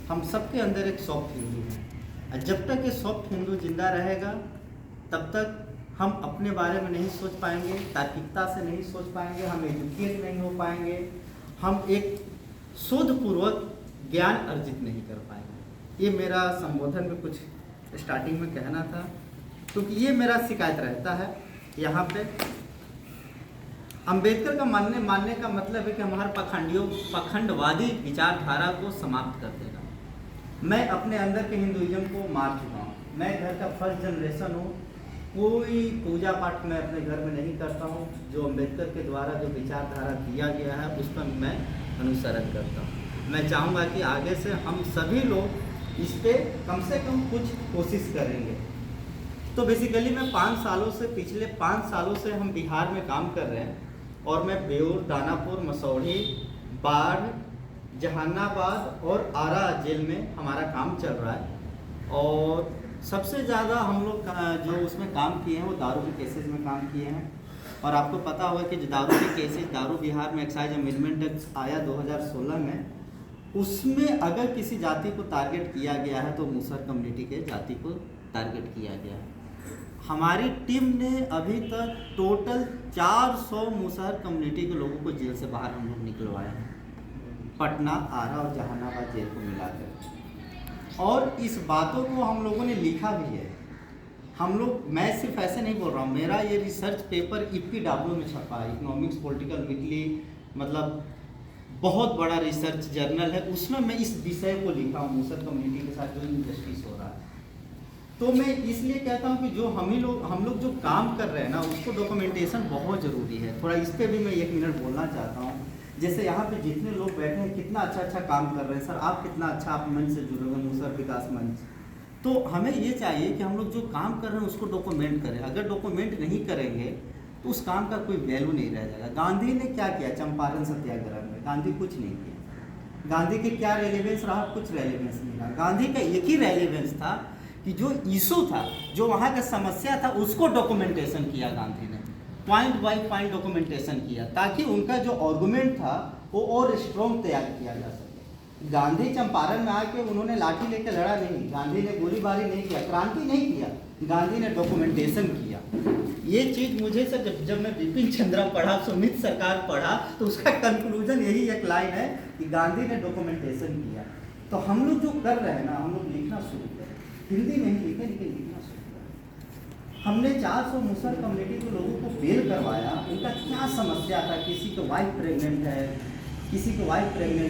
हम सबके अंदर एक सॉफ्ट हिंदू है, और जब तक ये सॉफ्ट हिंदू जिंदा रहेगा तब तक हम अपने बारे में नहीं सोच पाएंगे, तार्किकता से नहीं सोच पाएंगे, हम एजुकेट नहीं हो पाएंगे, हम एक शोधपूर्वक ज्ञान अर्जित नहीं कर पाएंगे। ये मेरा संबोधन में कुछ स्टार्टिंग में कहना था, क्योंकि ये मेरा शिकायत रहता है यहाँ पे। अंबेडकर का मानने का मतलब है कि हमारे पखंडवादी विचारधारा को समाप्त कर देगा। मैं अपने अंदर के हिंदुइज्म को मार चुका हूँ। मैं घर का फर्स्ट जनरेशन हूँ। कोई पूजा पाठ मैं अपने घर में नहीं करता हूँ। जो अंबेडकर के द्वारा जो विचारधारा दिया गया है उस पर मैं अनुसरण करता हूँ। मैं चाहूँगा कि आगे से हम सभी लोग इस पर कम से कम कुछ कोशिश करेंगे। तो बेसिकली मैं पिछले 5 सालों से हम बिहार में काम कर रहे हैं, और मैं बेऊर, दानापुर, मसौढ़ी, बाढ़, जहानाबाद और आरा जेल में हमारा काम चल रहा है। और सबसे ज़्यादा हम लोग जो उसमें काम किए हैं वो दारू के केसेस में काम किए हैं। और आपको पता होगा कि जो दारू के केसेस, दारू बिहार में एक्साइज अमेंडमेंट एक्ट आया 2016 में, उसमें अगर किसी जाति को टारगेट किया गया है तो मुसहर कम्युनिटी के जाति को टारगेट किया गया है। हमारी टीम ने अभी तक टोटल 400 मुसहर कम्युनिटी के लोगों को जेल से बाहर हम लोग निकलवाए हैं, पटना, आरा और जहानाबाद जेल को मिलाकर। और इस बातों को हम लोगों ने लिखा भी है। मैं सिर्फ ऐसे नहीं बोल रहा हूँ, मेरा ये रिसर्च पेपर IPW में छपा है, इकोनॉमिक्स पॉलिटिकल वीकली, मतलब बहुत बड़ा रिसर्च जर्नल है। उसमें मैं इस विषय को लिखा हूँ, मुसहर कम्युनिटी के साथ जो इनजस्टिस हो रहा है। तो मैं इसलिए कहता हूँ कि जो हम लोग जो काम कर रहे हैं ना, उसको डॉक्यूमेंटेशन बहुत ज़रूरी है। थोड़ा इस पर भी मैं 1 मिनट बोलना चाहता हूँ। जैसे यहाँ पे जितने लोग बैठे हैं, कितना अच्छा काम कर रहे हैं। सर, आप कितना अच्छा, आप मंच से जुड़े हुए, मुसहर विकास मंच। तो हमें ये चाहिए कि हम लोग जो काम कर रहे हैं उसको डॉक्यूमेंट करें। अगर डॉक्यूमेंट नहीं करेंगे तो उस काम का कोई वैल्यू नहीं रह जाएगा। गांधी ने क्या किया चंपारण सत्याग्रह में? गांधी कुछ नहीं किया। गांधी के क्या रेलेवेंस रहा? कुछ रेलेवेंस नहीं रहा। गांधी का एक ही रेलेवेंस था कि जो इशू था, जो वहाँ का समस्या था, उसको डॉक्यूमेंटेशन किया गांधी ने, पॉइंट बाय पॉइंट डॉक्यूमेंटेशन किया, ताकि उनका जो आर्गुमेंट था वो और स्ट्रॉन्ग तैयार किया जा सके। गांधी चंपारण में आके उन्होंने लाठी लेकर लड़ा नहीं, गांधी ने गोलीबारी नहीं किया, क्रांति नहीं किया, गांधी ने डॉक्यूमेंटेशन किया। ये चीज़ मुझे सर जब मैं बिपिन चंद्रा पढ़ा, सुमित सरकार पढ़ा, तो उसका कंक्लूजन यही एक लाइन है कि गांधी ने डॉक्यूमेंटेशन किया। तो हम लोग जो कर रहे हैं ना, हम लोग लिखना शुरू करें। हिंदी नहीं लिखे, लेकिन लिखना शुरू करें। हमने 400 मुसहर कम्युनिटी के लोगों को बेल करवाया। उनका क्या समस्या था? किसी को वाइफ प्रेग्नेंट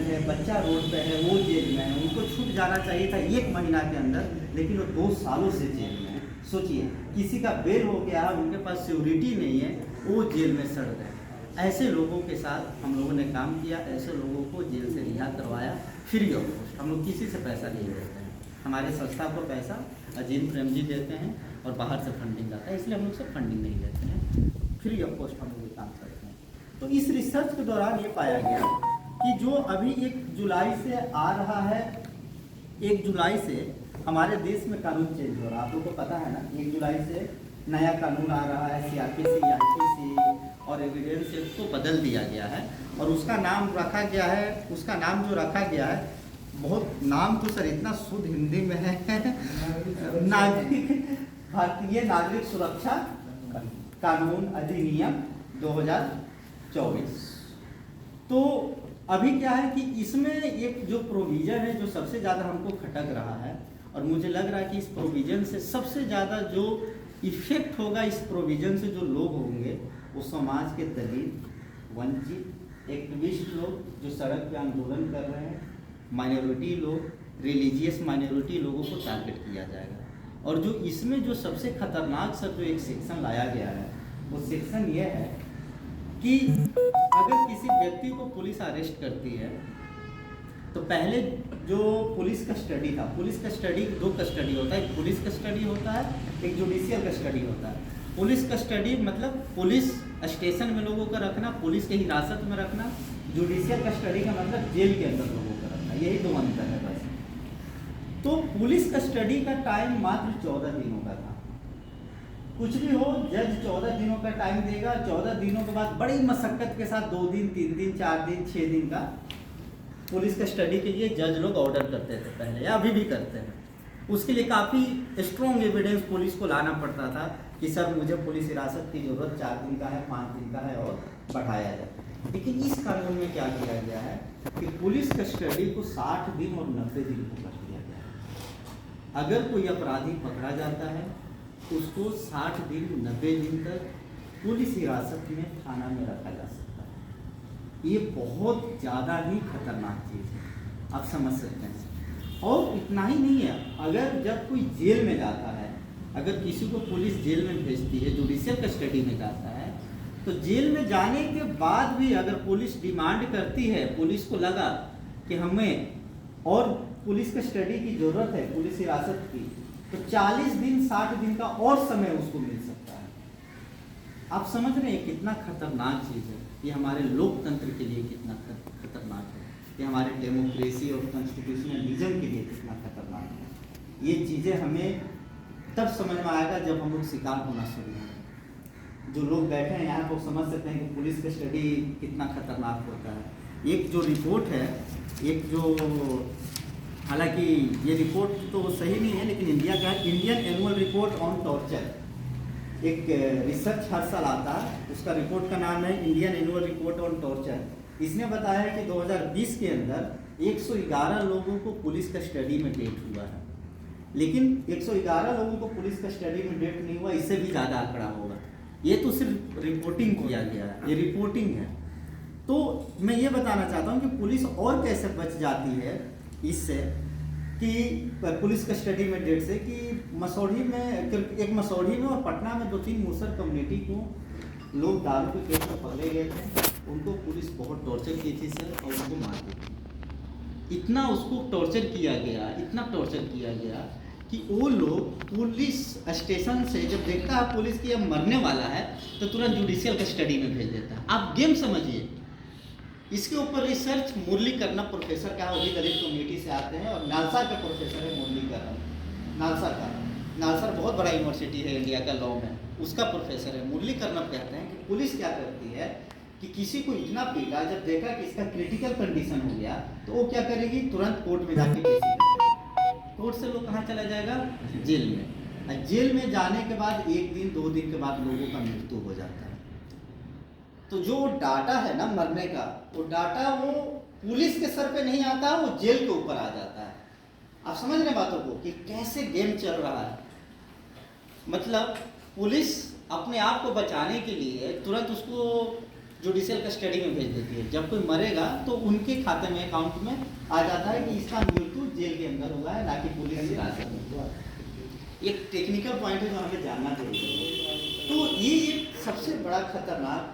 है, बच्चा रोड पे है, वो जेल में है, उनको छूट जाना चाहिए था 1 महीना के अंदर, लेकिन वो 2 सालों से जेल में है। सोचिए, किसी का बेल हो गया, उनके पास सिक्योरिटी नहीं है, वो जेल में सड़ गए। ऐसे लोगों के साथ हम लोगों ने काम किया, ऐसे लोगों को जेल से रिहा करवाया फ्री ऑफ कॉस्ट। हम लोग किसी से पैसा नहीं लेते हैं। हमारे संस्था को पैसा अजीम प्रेम जी देते हैं और बाहर से फंडिंग आता है, इसलिए हम लोग से फंडिंग नहीं लेते हैं। फ्री ऑफ कॉस्ट हम लोग काम करते हैं। तो इस रिसर्च के दौरान ये पाया गया कि जो अभी 1 जुलाई से आ रहा है, 1 जुलाई से हमारे देश में कानून चेंज हो रहा है। आप लोग को पता है ना, 1 जुलाई से नया कानून आ रहा है, CRPC, IPC और एविडेंस एक्ट को बदल दिया गया है। और उसका नाम रखा गया है, बहुत नाम तो सर इतना शुद्ध हिंदी में है, भारतीय नागरिक सुरक्षा कानून अधिनियम 2024। तो अभी क्या है कि इसमें एक जो प्रोविज़न है जो सबसे ज़्यादा हमको खटक रहा है, और मुझे लग रहा है कि इस प्रोविज़न से सबसे ज़्यादा जो इफेक्ट होगा, इस प्रोविज़न से जो लोग होंगे वो समाज के दलित, वंचित, एक्टिविस्ट लोग जो सड़क पे आंदोलन कर रहे हैं, माइनॉरिटी लोग, रिलीजियस माइनॉरिटी लोगों को टारगेट किया जाएगा। और जो इसमें जो सबसे खतरनाक जो एक सेक्शन लाया गया है, वो सेक्शन ये है कि अगर किसी व्यक्ति को पुलिस अरेस्ट करती है तो पहले जो पुलिस कस्टडी था, पुलिस कस्टडी 2 कस्टडी होता है, एक पुलिस कस्टडी होता है, एक जुडिशियल कस्टडी होता है। पुलिस कस्टडी मतलब पुलिस स्टेशन में लोगों को रखना, पुलिस के हिरासत में रखना। जुडिशियल कस्टडी का मतलब जेल के अंदर लोगों को रखना। यही 2 अंतर है बस। तो पुलिस कस्टडी का टाइम मात्र 14 दिनों का था। कुछ भी हो, जज 14 दिनों का टाइम देगा। 14 दिनों के बाद बड़ी मशक्कत के साथ 2 दिन, 3 दिन, 4 दिन, 6 दिन का पुलिस कस्टडी के लिए जज लोग ऑर्डर करते थे पहले, या अभी भी करते हैं। उसके लिए काफ़ी स्ट्रॉन्ग एविडेंस पुलिस को लाना पड़ता था कि सर मुझे पुलिस हिरासत की ज़रूरत 4 दिन का है, 5 दिन का है और बढ़ाया जाए। लेकिन इस कानून में क्या किया गया है कि पुलिस कस्टडी को 60 दिन और 90 दिन को कर दिया गया है। अगर कोई अपराधी पकड़ा जाता है उसको 60 दिन 90 दिन तक पुलिस हिरासत में थाना में रखा जा सकता है। ये बहुत ज़्यादा ही खतरनाक चीज़ है, आप समझ सकते हैं। और इतना ही नहीं है, अगर जब कोई जेल में जाता है, अगर किसी को पुलिस जेल में भेजती है, जुडिशियल कस्टडी में जाता है, तो जेल में जाने के बाद भी अगर पुलिस डिमांड करती है, पुलिस को लगा कि हमें और पुलिस कस्टडी की ज़रूरत है, पुलिस हिरासत की, तो 40 दिन 60 दिन का और समय उसको मिल सकता है। आप समझ रहे हैं कितना खतरनाक चीज़ है ये, हमारे लोकतंत्र के लिए कितना खतरनाक है, ये हमारे डेमोक्रेसी और कॉन्स्टिट्यूशनलिज्म के लिए कितना खतरनाक है। ये चीज़ें हमें तब समझ में आएगा जब हम लोग शिकार होना शुरू होंगे। जो लोग बैठे हैं यहाँ वो समझ सकते हैं कि पुलिस कस्टडी कितना खतरनाक होता है। एक जो रिपोर्ट है, एक जो, हालांकि ये रिपोर्ट तो सही नहीं है, लेकिन इंडिया का Indian annual report on torture, एक रिसर्च हर साल आता है, उसका रिपोर्ट का नाम है Indian annual report on torture. इसने बताया है कि 2020 के अंदर 111 लोगों को पुलिस कस्टडी में डेथ हुआ है। लेकिन 111 लोगों को पुलिस कस्टडी में डेथ नहीं हुआ, इससे भी ज़्यादा आंकड़ा होगा। ये तो सिर्फ रिपोर्टिंग किया गया है, ये रिपोर्टिंग है। तो मैं ये बताना चाहता हूँ कि पुलिस और कैसे बच जाती है इससे, कि पुलिस कस्टडी में डेट से, कि मसौढ़ी में, एक मसौढ़ी में और पटना में 2-3 मुसर कम्युनिटी को लोग दारू के केस में पकड़े गए थे। उनको पुलिस बहुत टॉर्चर की थी सर, और उनको मार दी थी। इतना उसको टॉर्चर किया गया, इतना टॉर्चर किया गया कि वो लोग पुलिस स्टेशन से जब देखता है पुलिस की अब मरने वाला है तो तुरंत जुडिशियल कस्टडी में भेज देता है। आप गेम समझिए। इसके ऊपर रिसर्च मुरलीकरण प्रोफेसर का, वो भी दलित कम्युनिटी से आते हैं, और नालसा के प्रोफेसर है मुरलीकरण, नालसा का। नालसा बहुत बड़ा यूनिवर्सिटी है इंडिया का लॉ में, उसका प्रोफेसर है। मुरलीकरण कहते हैं कि पुलिस क्या करती है कि किसी को इतना पीटा, जब देखा कि इसका क्रिटिकल कंडीशन हो गया तो वो क्या करेगी, तुरंत कोर्ट में जाके केस करेगी। कोर्ट से लोग कहाँ चला जाएगा, जेल में। जेल में जाने के बाद 1 दिन 2 दिन के बाद लोगों का मृत्यु हो जाता है। तो जो डाटा है ना मरने का, वो डाटा वो पुलिस के सर पे नहीं आता, वो जेल के ऊपर आ जाता है। आप समझ रहे बातों को कि कैसे गेम चल रहा है। मतलब पुलिस अपने आप को बचाने के लिए तुरंत उसको जुडिशियल कस्टडी में भेज देती है। जब कोई मरेगा तो उनके खाते में, अकाउंट में आ जाता है कि इसका मृत्यु जेल के अंदर हुआ है, ना कि पुलिस हिरासत में हुआ। एक टेक्निकल पॉइंट है जो हमें जानना चाहिए। तो ये सबसे बड़ा खतरनाक